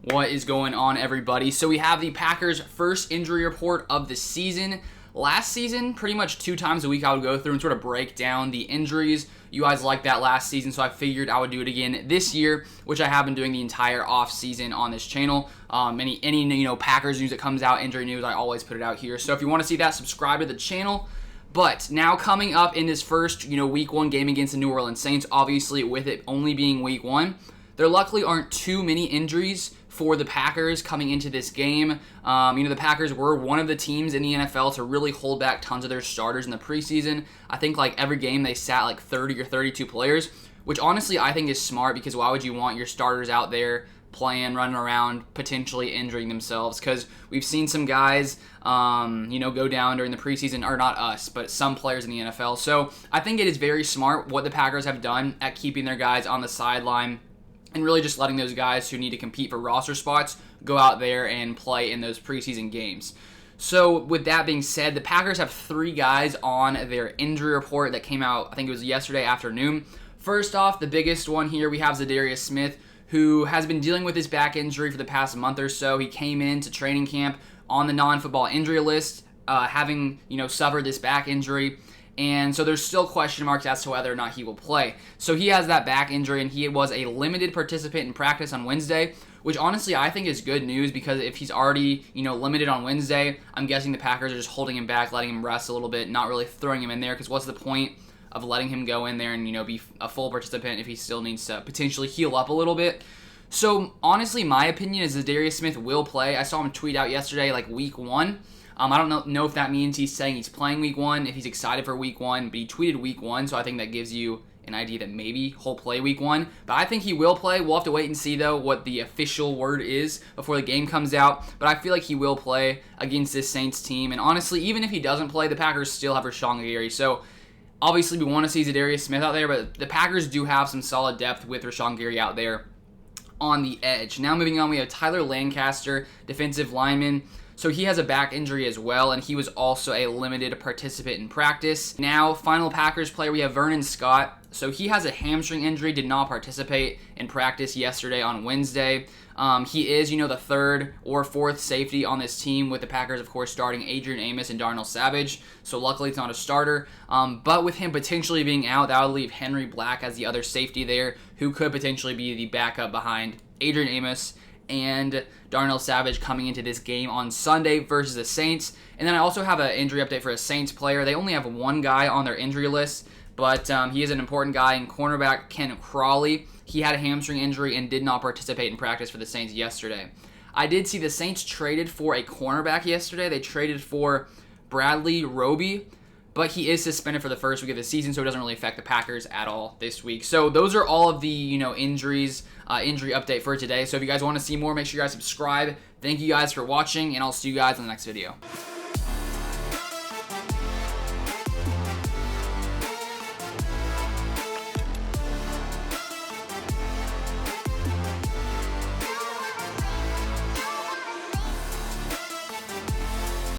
What is going on, everybody? So we have the Packers' first injury report of the season. Last season, pretty much 2 times a week I would go through and sort of break down the injuries. You guys liked that last season, so I figured I would do it again this year, which I have been doing the entire off season on this channel. Any Packers news that comes out, injury news, I always put it out here. So if you want to see that, subscribe to the channel. But now coming up in this first, week 1 game against the New Orleans Saints, obviously with it only being week 1, there luckily aren't too many injuries for the Packers coming into this game. The Packers were one of the teams in the NFL to really hold back tons of their starters in the preseason. I think every game they sat 30 or 32 players, which honestly I think is smart, because why would you want your starters out there playing, running around, potentially injuring themselves? Because we've seen some guys, go down during the preseason, or not us, but some players in the NFL. So I think it is very smart what the Packers have done at keeping their guys on the sideline and really just letting those guys who need to compete for roster spots go out there and play in those preseason games. So with that being said, the Packers have 3 guys on their injury report that came out, I think it was yesterday afternoon. First off, the biggest one here, we have ZaDarius Smith, who has been dealing with his back injury for the past month or so. He came into training camp on the non-football injury list, having suffered this back injury. And so there's still question marks as to whether or not he will play. So he has that back injury, and he was a limited participant in practice on Wednesday, which honestly I think is good news, because if he's already, limited on Wednesday, I'm guessing the Packers are just holding him back, letting him rest a little bit, not really throwing him in there, because what's the point of letting him go in there and, be a full participant if he still needs to potentially heal up a little bit? So honestly, my opinion is ZaDarius Smith will play. I saw him tweet out yesterday, week 1. I don't know if that means he's saying he's playing week 1, if he's excited for week 1, but he tweeted week 1, so I think that gives you an idea that maybe he'll play week 1. But I think he will play. We'll have to wait and see, though, what the official word is before the game comes out. But I feel like he will play against this Saints team. And honestly, even if he doesn't play, the Packers still have Rashawn Gary. So obviously we want to see ZaDarius Smith out there, but the Packers do have some solid depth with Rashawn Gary out there on the edge. Now moving on, we have Tyler Lancaster, defensive lineman. So he has a back injury as well, and he was also a limited participant in practice. Now, final Packers player, we have Vernon. So he has a hamstring injury, did not participate in practice yesterday on Wednesday. He is, the 3rd or 4th safety on this team, with the Packers, of course, starting Adrian Amos and Darnell Savage. So luckily it's not a starter. But with him potentially being out, that would leave Henry Black as the other safety there, who could potentially be the backup behind Adrian Amos and Darnell Savage coming into this game on Sunday versus the Saints. And then I also have an injury update for a Saints player. They only have 1 guy on their injury list, but he is an important guy in cornerback Ken Crawley. He had a hamstring injury and did not participate in practice for the Saints yesterday. I did see the Saints traded for a cornerback yesterday. They traded for Bradley Roby, but he is suspended for the first week of the season, so it doesn't really affect the Packers at all this week. So those are all of the injuries, injury update for today. So if you guys want to see more, make sure you guys subscribe. Thank you guys for watching, and I'll see you guys in the next video.